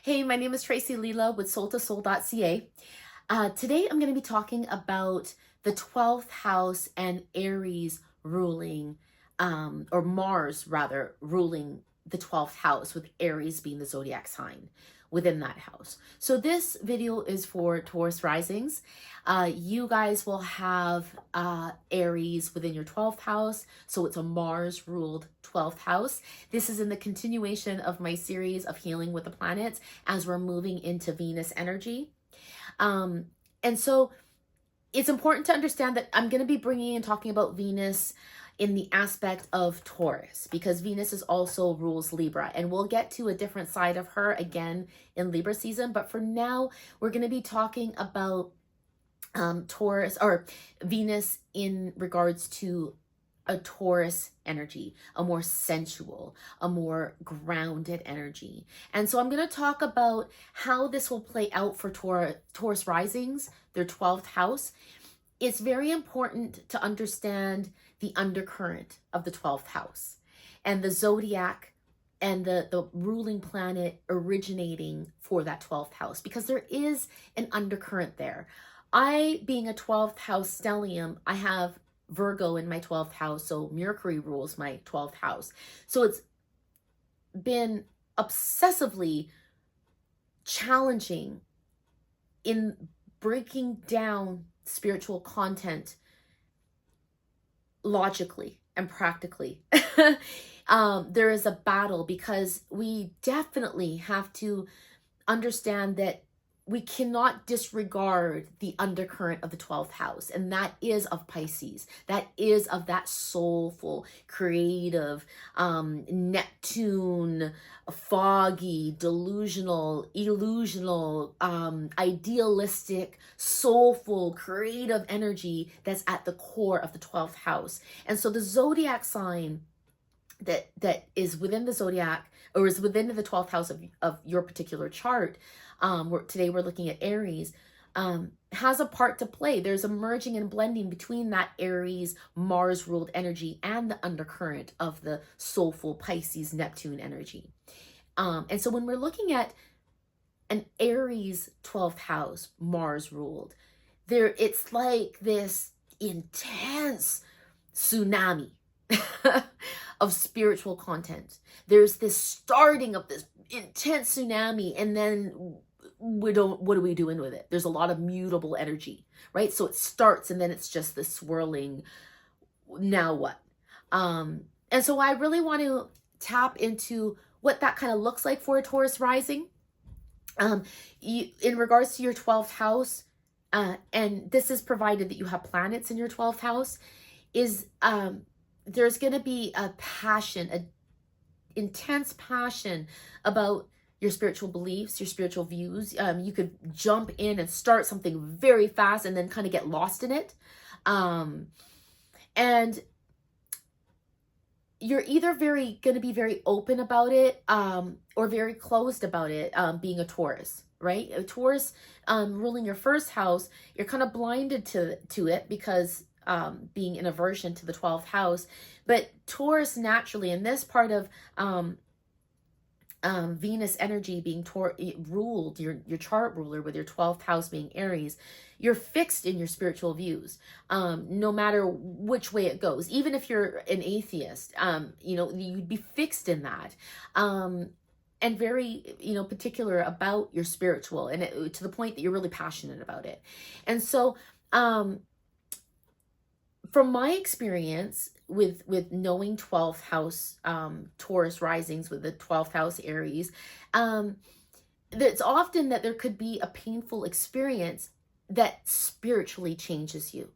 Hey, my name is Tracy Leela with soul2soul.ca. Today I'm going to be talking about the 12th house and Aries ruling, or Mars rather, ruling the 12th house, with Aries being the zodiac sign within that house. So this video is for Taurus Risings. You guys will have Aries within your 12th house, so it's a Mars ruled 12th house. This is in the continuation of my series of healing with the planets as we're moving into Venus energy. And so it's important to understand that I'm going to be bringing and talking about Venus in the aspect of Taurus, because Venus is also rules Libra, and we'll get to a different side of her again in Libra season. But for now, we're going to be talking about Taurus, or Venus, in regards to a Taurus energy, a more sensual, a more grounded energy. And so I'm going to talk about how this will play out for Taurus Risings, their 12th house. It's very important to understand the undercurrent of the 12th house and the zodiac and the ruling planet originating for that 12th house, because there is an undercurrent there. I, being a 12th house stellium, I have Virgo in my 12th house, so Mercury rules my 12th house. So it's been obsessively challenging in breaking down spiritual content logically and practically. There is a battle, because we definitely have to understand that we cannot disregard the undercurrent of the 12th house, and that is of Pisces. That is of that soulful, creative, Neptune, foggy, delusional, illusional, idealistic, soulful, creative energy that's at the core of the 12th house. And so the zodiac sign that is within the zodiac, or is within the 12th house of your particular chart, today we're looking at Aries, has a part to play. There's a merging and blending between that Aries Mars ruled energy and the undercurrent of the soulful Pisces Neptune energy. And so when we're looking at an Aries 12th house Mars ruled, it's like this intense tsunami of spiritual content. There's this starting of this intense tsunami, and then what are we doing with it? There's a lot of mutable energy, right? So it starts, and then it's just this swirling, now what? And so I really want to tap into what that kind of looks like for a Taurus rising. In regards to your 12th house, and this is provided that you have planets in your 12th house, is there's going to be a passion, an intense passion about your spiritual beliefs, your spiritual views. You could jump in and start something very fast and then kind of get lost in it. And you're either going to be very open about it, or very closed about it, being a Taurus, right? A Taurus ruling your first house, you're kind of blinded to it, because being in aversion to the 12th house. But Taurus naturally, in this part of Venus energy being ruled, your chart ruler with your 12th house being Aries, you're fixed in your spiritual views, no matter which way it goes. Even if you're an atheist, you'd be fixed in that, and very, particular about your spiritual, and to the point that you're really passionate about it. And so, from my experience with knowing 12th house Taurus risings with the 12th house Aries, it's often that there could be a painful experience that spiritually changes you,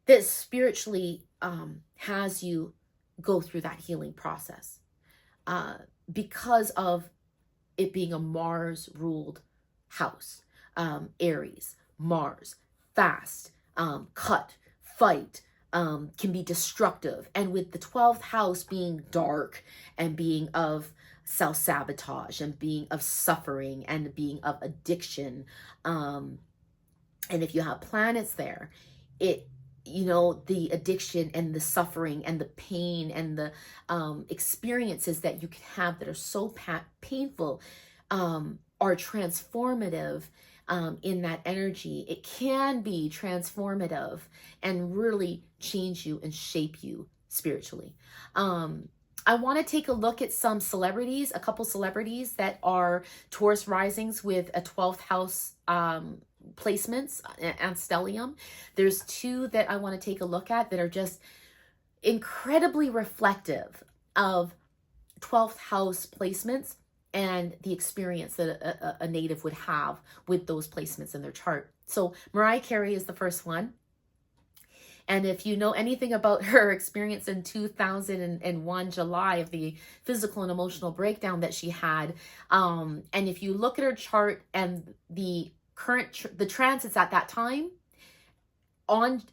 that spiritually has you go through that healing process, because of it being a Mars ruled house. Aries, Mars, fast, cut, fight, can be destructive. And with the 12th house being dark and being of self-sabotage and being of suffering and being of addiction, and if you have planets there, the addiction and the suffering and the pain and the experiences that you can have that are so painful, are transformative in that energy. It can be transformative and really change you and shape you spiritually. I want to take a look at some celebrities, a couple celebrities that are Taurus risings with a 12th house placements and stellium. There's two that I want to take a look at that are just incredibly reflective of 12th house placements and the experience that a native would have with those placements in their chart. So Mariah Carey is the first one. And if you know anything about her experience in 2001 July of the physical and emotional breakdown that she had, and if you look at her chart and the the transits at that time,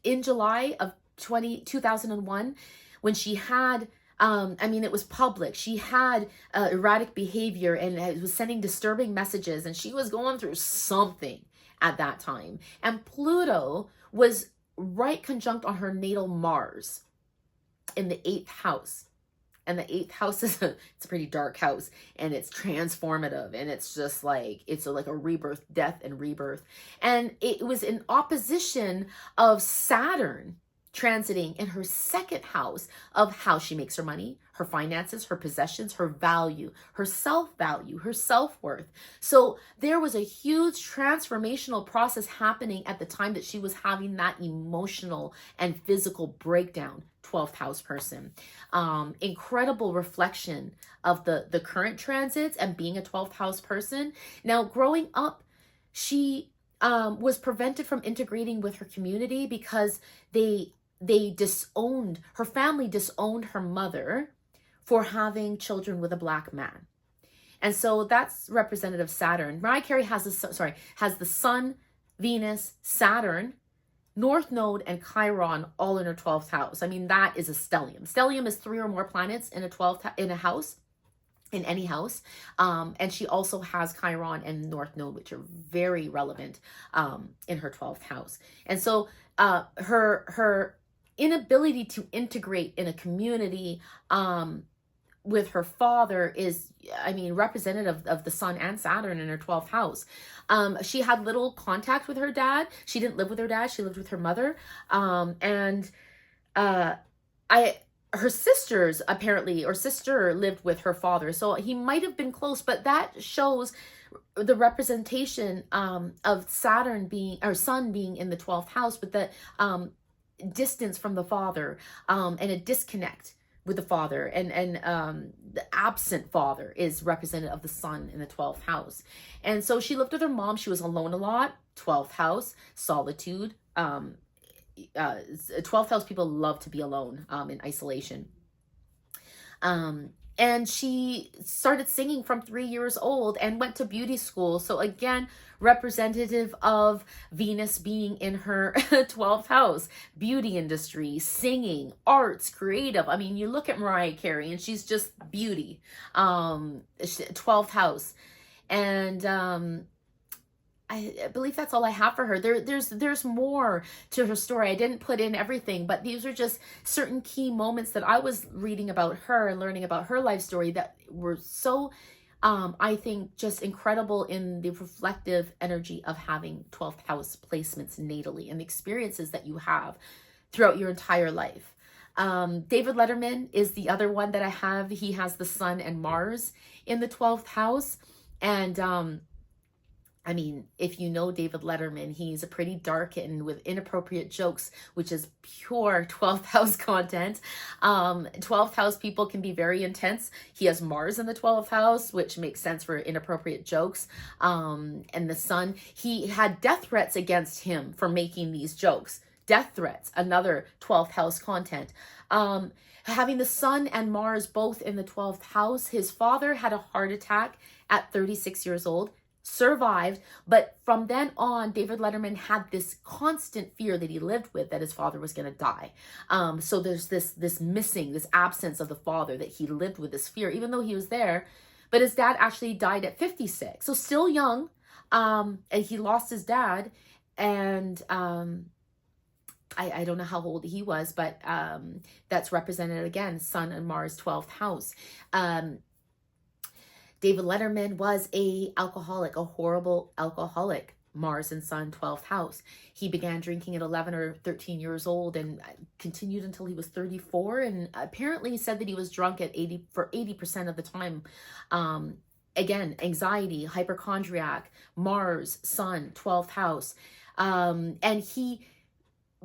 in July of 2001, when she had I mean, it was public. She had erratic behavior and it was sending disturbing messages, and she was going through something at that time. And Pluto was right conjunct on her natal Mars in the 8th house. And the 8th house is it's a pretty dark house, and it's transformative, and it's just like, it's like a rebirth, death and rebirth. And it was in opposition of Saturn transiting in her 2nd house of how she makes her money, her finances, her possessions, her value, her self-value, her self-worth. So there was a huge transformational process happening at the time that she was having that emotional and physical breakdown. 12th house person. Incredible reflection of the current transits and being a 12th house person. Now, growing up, she was prevented from integrating with her community because they disowned, her family disowned her mother for having children with a black man. And so that's representative of Saturn. Mariah Carey has the Sun, Venus, Saturn, North Node, and Chiron all in her 12th house. I mean, that is a stellium. Stellium is 3 or more planets in a house, in any house. And she also has Chiron and North Node, which are very relevant in her 12th house. And so her inability to integrate in a community with her father is, I mean, representative of the Sun and Saturn in her 12th house. She had little contact with her dad. She didn't live with her dad. She lived with her mother. Her sisters apparently, or sister lived with her father. So he might have been close, but that shows the representation of Saturn being, or Sun being in the 12th house, with the distance from the father and a disconnect with the father, and the absent father is representative of the Sun in the 12th house. And so she lived with her mom. She was alone a lot. 12th house, solitude. 12th house people love to be alone in isolation. And she started singing from 3 years old and went to beauty school. So again, representative of Venus being in her 12th house, beauty industry, singing, arts, creative. I mean, you look at Mariah Carey and she's just beauty, 12th house. And I believe that's all I have for her. There's more to her story. I didn't put in everything, but these are just certain key moments that I was reading about her and learning about her life story that were so, I think, just incredible in the reflective energy of having 12th house placements natally and the experiences that you have throughout your entire life. David Letterman is the other one that I have. He has the Sun and Mars in the 12th house. And I mean, if you know David Letterman, he's a pretty darkened with inappropriate jokes, which is pure 12th house content. 12th house people can be very intense. He has Mars in the 12th house, which makes sense for inappropriate jokes. And the Sun, he had death threats against him for making these jokes. Death threats, another 12th house content. Having the Sun and Mars both in the 12th house, his father had a heart attack at 36 years old. Survived, but from then on, David Letterman had this constant fear that he lived with, that his father was going to die. So there's this missing, this absence of the father, that he lived with this fear, even though he was there. But his dad actually died at 56, so still young, and he lost his dad, and I don't know how old he was, but that's represented again, Sun and Mars, 12th house. David Letterman was a alcoholic, a horrible alcoholic. Mars and Sun, 12th house. He began drinking at 11 or 13 years old and continued until he was 34. And apparently said that he was drunk at 80% of the time. Again, anxiety, hypochondriac, Mars, Sun, 12th house. And he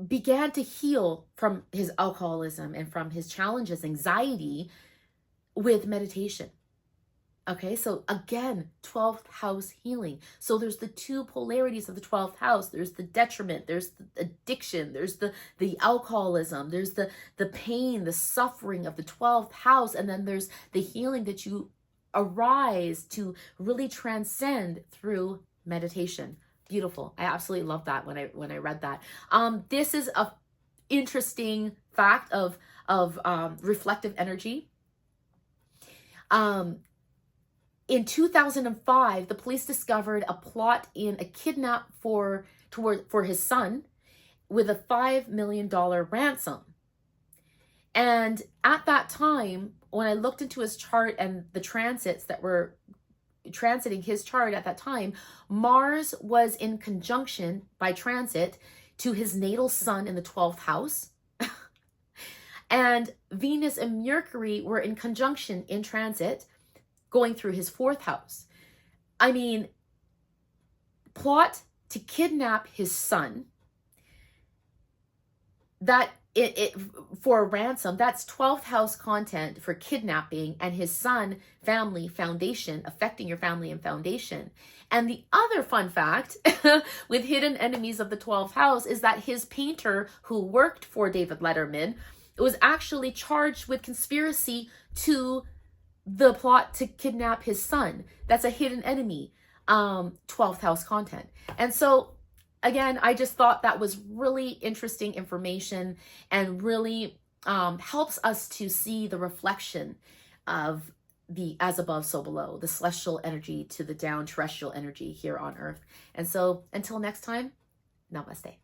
began to heal from his alcoholism and from his challenges, anxiety, with meditation. Okay, so again, 12th house healing. So there's the two polarities of the 12th house. There's the detriment, there's the addiction, there's the alcoholism, there's the pain, the suffering of the 12th house, and then there's the healing that you arise to really transcend through meditation. Beautiful. I absolutely love that when I read that. This is a interesting fact of reflective energy. In 2005, the police discovered a plot in a kidnap for his son with a $5 million ransom. And at that time, when I looked into his chart and the transits that were transiting his chart at that time, Mars was in conjunction by transit to his natal sun in the 12th house. And Venus and Mercury were in conjunction in transit going through his 4th house. I mean, plot to kidnap his son, that it for a ransom, that's 12th house content for kidnapping, and his son, family, foundation, affecting your family and foundation. And the other fun fact with hidden enemies of the 12th house is that his painter who worked for David Letterman was actually charged with conspiracy to the plot to kidnap his son. That's a hidden enemy, 12th house content. And so again, I just thought that was really interesting information and really helps us to see the reflection of the as above, so below, the celestial energy to the down terrestrial energy here on Earth. And so until next time, namaste.